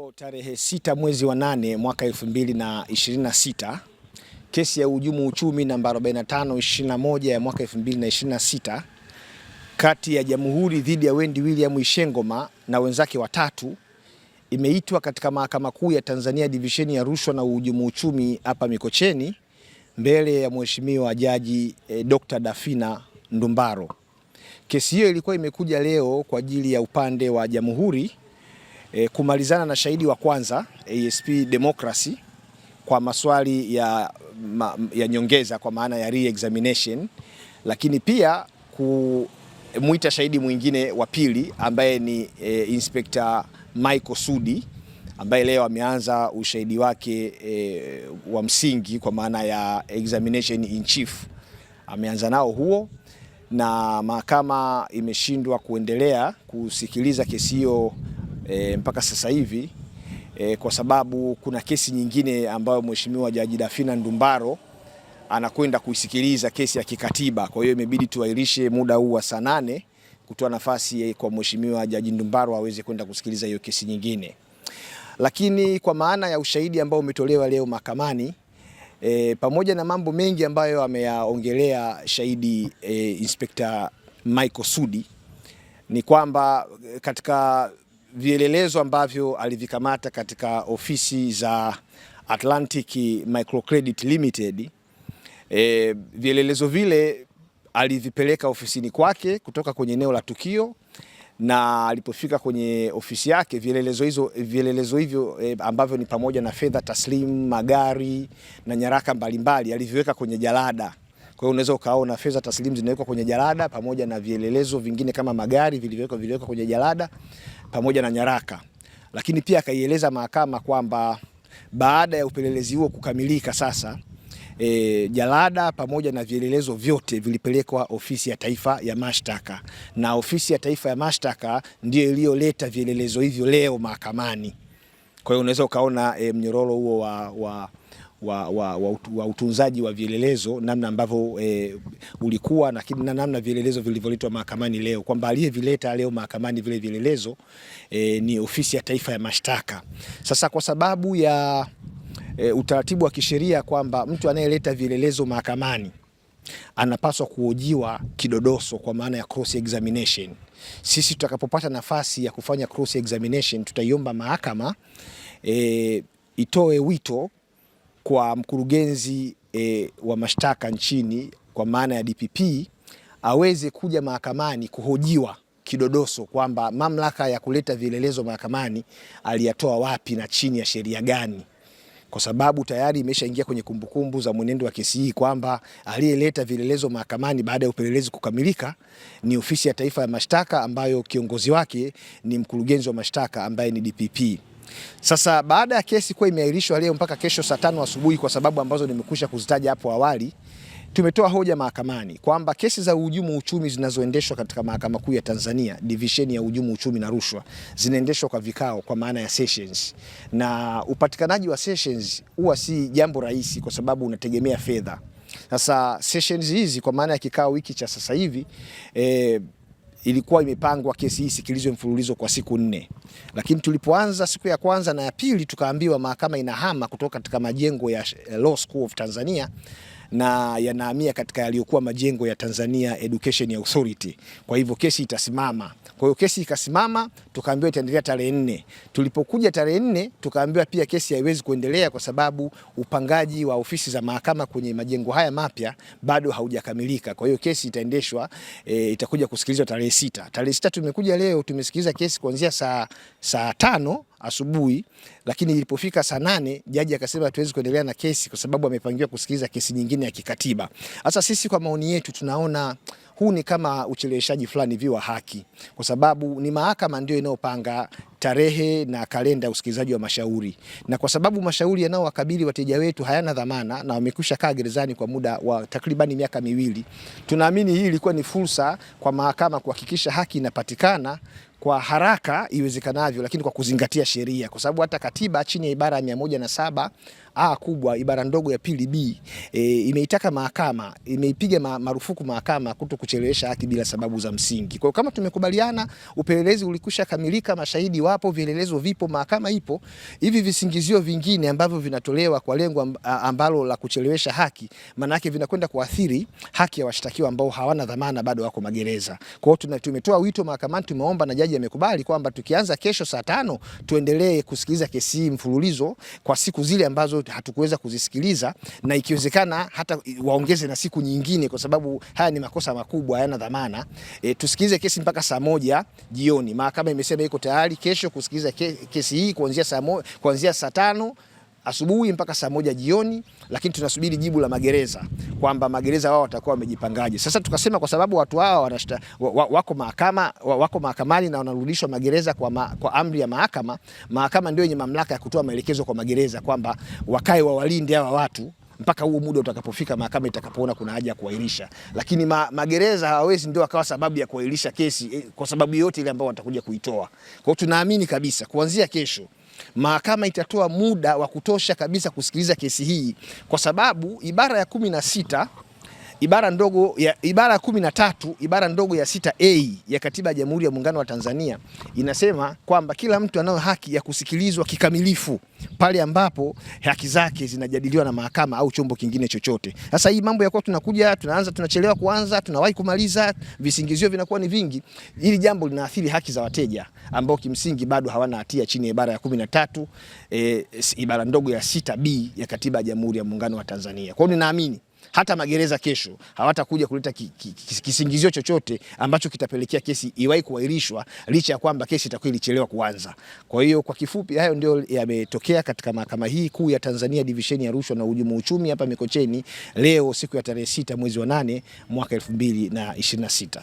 Leo tarehe 6 mwezi wa 8 mwaka 2026, kesi ya uhujumu uchumi namba 4521 ya mwaka 2026 kati ya Jamhuri dhidi ya Wendy William Ishengoma na wenzake watatu imeitwa katika Mahakama Kuu ya Tanzania divisheni ya rushwa na uhujumu uchumi hapa Mikocheni mbele ya Mheshimiwa Jaji Dr. Dafina Ndumbaro. Kesi hiyo ilikuwa imekuja leo kwa ajili ya upande wa Jamhuri kumalizana na shahidi wa kwanza ASP Democracy kwa maswali ya nyongeza kwa maana ya re-examination, lakini pia kumuita shahidi mwingine wa pili ambaye ni Inspector Michael Sudi ambaye leo ameanza ushahidi wake wa msingi kwa maana ya examination in chief. Ameanza nao huo, na mahakama imeshindwa kuendelea kusikiliza kesi hiyo mpaka sasa hivi kwa sababu kuna kesi nyingine ambayo Mheshimiwa Jaji Dafina Ndumbaro anakwenda kuisikiliza, kesi ya kikatiba. Kwa hiyo imebidi tuahirishe muda huu wa saa 8 kutoa nafasi kwa Mheshimiwa Jaji Ndumbaro aweze kwenda kusikiliza hiyo kesi nyingine. Lakini kwa maana ya ushahidi ambao umetolewa leo mahakamani, pamoja na mambo mengi ambayo ameyaongelea shahidi Inspector Michael Sudi, ni kwamba katika vielelezo ambavyo alivikamata katika ofisi za Atlantic Microcredit Limited, vielelezo vile alivipeleka ofisini kwake kutoka kwenye eneo la tukio, na alipofika kwenye ofisi yake vielelezo hivyo ambavyo ni pamoja na fedha taslimu, magari na nyaraka mbalimbali aliviweka kwenye jalada. Kwa hiyo unaweza ukaona fedha taslimu zinawekwa kwenye jalada pamoja na vielelezo vingine kama magari vilivyowekwa kwenye jalada pamoja na nyaraka. Lakini pia akaieleza mahakama kwamba baada ya upelelezi huo kukamilika sasa, jalada pamoja na vielelezo vyote vilipelekwa ofisi ya taifa ya mashtaka, na ofisi ya taifa ya mashtaka ndio iliyoleta vielelezo hivyo leo mahakamani. Kwa hiyo unaweza ukaona mnyororo huo wa utunzaji wa vielelezo namna ambavyo ulikuwa na namna vielelezo vilivyoletwa mahakamani leo, kwamba aliyevileta leo mahakamani vile vielelezo ni ofisi ya taifa ya mashtaka. Sasa kwa sababu ya utaratibu wa kisheria kwamba mtu anayeleta vielelezo mahakamani anapaswa kuhojiwa kidodoso kwa maana ya cross examination, sisi tutakapopata nafasi ya kufanya cross examination tutaiomba mahakama itoe wito kwa mkurugenzi wa mashtaka nchini kwa maana ya DPP aweze kuja mahakamani kuhojiwa kidodoso kwamba mamlaka ya kuleta vielelezo mahakamani aliyatoa wapi na chini ya sheria gani, kwa sababu tayari imeshaingia kwenye kumbukumbu za mwenendo wa kesi hii kwamba aliyeleta vielelezo mahakamani baada ya upelelezi kukamilika ni ofisi ya taifa ya mashtaka ambayo kiongozi wake ni mkurugenzi wa mashtaka ambaye ni DPP. Sasa baada ya kesi kuwa imeahirishwa leo mpaka kesho saa 5 asubuhi kwa sababu ambazo nimekwisha kuzitaja hapo awali, tumetoa hoja mahakamani kwamba kesi za uhujumu uchumi zinazoendeshwa katika Mahakama Kuu ya Tanzania divisheni ya uhujumu uchumi na rushwa zinaendeshwa kwa vikao kwa maana ya sessions, na upatikanaji wa sessions huwa si jambo rahisi kwa sababu unategemea fedha. Sasa sessions hizi kwa maana ya kikao hiki cha sasa hivi ilikuwa imepangwa kesi hii sikilizwe mfululizo kwa siku 4. Lakini tulipoanza siku ya kwanza na ya pili tukaambiwa mahakama inahama kutoka katika majengo ya Law School of Tanzania na yanahamia katika yaliyokuwa majengo ya Tanzania Education Authority. Kwa hivyo kesi itasimama. Kwa hiyo kesi ikasimama, tukaambiwa itaendelea tarehe 4. Tulipokuja tarehe 4 tukaambiwa pia kesi haiwezi kuendelea kwa sababu upangaji wa ofisi za mahakama kwenye majengo haya mapya bado haujakamilika. Kwa hiyo kesi itaendeshwa itakuja kusikilizwa tarehe 6. Tarehe 6 tumekuja leo, tumesikiliza kesi kuanzia saa 5 asubuhi, lakini ilipofika saa 8 jaji akasema hatuwezi kuendelea na kesi kwa sababu amepangiwa kusikiliza kesi nyingine ya kikatiba. Sasa sisi kwa maoni yetu tunaona huu ni kama ucheleweshaji fulani hivi wa haki, kwa sababu ni mahakama ndio inayopanga tarehe na kalenda ya usikilizaji wa mashauri, na kwa sababu mashauri yanayowakabili wateja wetu hayana dhamana na wamekwisha kaa gerezani kwa muda wa takribani miaka 2, tunaamini hii ilikuwa ni fursa kwa mahakama kuhakikisha haki inapatikana kwa haraka iwezekanavyo, lakini kwa kuzingatia sheria, kwa sababu hata katiba chini ya ibara ya 107 A kubwa ibara ndogo ya pili B imeitaka mahakama, imeipiga marufuku mahakama kuto kuchelewesha haki bila sababu za msingi. Kwa kama tumekubaliana, upelelezi ulikwisha kamilika, mashahidi wapo, vielelezo vipo, mahakama ipo, hivi visingizio vingine ambavyo vinatolewa kwa lengo ambalo la kuchelewesha haki, maana yake vinakwenda kuathiri haki ya washtakiwa ambao hawana dhamana, bado wako magereza. Kwa hiyo tumetoa wito mahakamani, tumeomba na jaji amekubali kwamba tukianza kesho saa 5 tuendelee kusikiliza kesi hii mfululizo kwa siku zile ambazo hatukuweza kuzisikiliza, na ikiwezekana hata waongeze na siku nyingine, kwa sababu haya ni makosa makubwa, hayana dhamana. Tusikilize kesi mpaka saa 1 jioni. Mahakama imesema iko tayari kesho kusikiliza kesi hii kuanzia saa 5 asubuhi mpaka saa 1 jioni, lakini tunasubiri jibu la magereza kwamba magereza wao watakuwa wamejipangaje. Sasa tukasema kwa sababu watu hao wako mahakamani na wanarudishwa magereza kwa amri ya mahakama, mahakama ndio yenye mamlaka ya kutoa maelekezo kwa magereza kwamba wakae wawalinde hawa watu mpaka huo muda utakapofika, mahakama itakapoona kuna haja ya kuahirisha. Lakini magereza hawawezi ndio akawa sababu ya kuahirisha kesi kwa sababu yote ile ambayo watakuja kuitoa. Kwa hiyo tunaamini kabisa kuanzia kesho mahakama itatoa muda wa kutosha kabisa kusikiliza kesi hii, kwa sababu ibara ya 16 ibara ya 13 ibara ndogo ya 6A ya Katiba ya Jamhuri ya Muungano wa Tanzania inasema kwamba kila mtu anayo haki ya kusikilizwa kikamilifu pale ambapo haki zake zinajadiliwa na mahakama au chombo kingine chochote. Sasa hii mambo ya kwa tunachelewa kuanza, tunawahi kumaliza, visingizio vinakuwa ni vingi. Hili jambo linaathiri haki za wateja ambao kimsingi bado hawana hatia chini ya ibara ya 13 ibara ndogo ya 6B ya Katiba ya Jamhuri ya Muungano wa Tanzania. Kwa hiyo ninaamini hata magereza kesho hawatakuja kuleta kisingizio chochote ambacho kitapelekea kesi iwahi kuahirishwa licha ya kwamba kesi itakuwa ilichelewa kuanza. Kwa hiyo kwa kifupi, hayo ndio yametokea katika Mahakama hii Kuu ya Tanzania divisheni ya rushwa na uhujumu uchumi hapa Mikocheni leo siku ya tarehe 6 mwezi wa 8 mwaka 2026.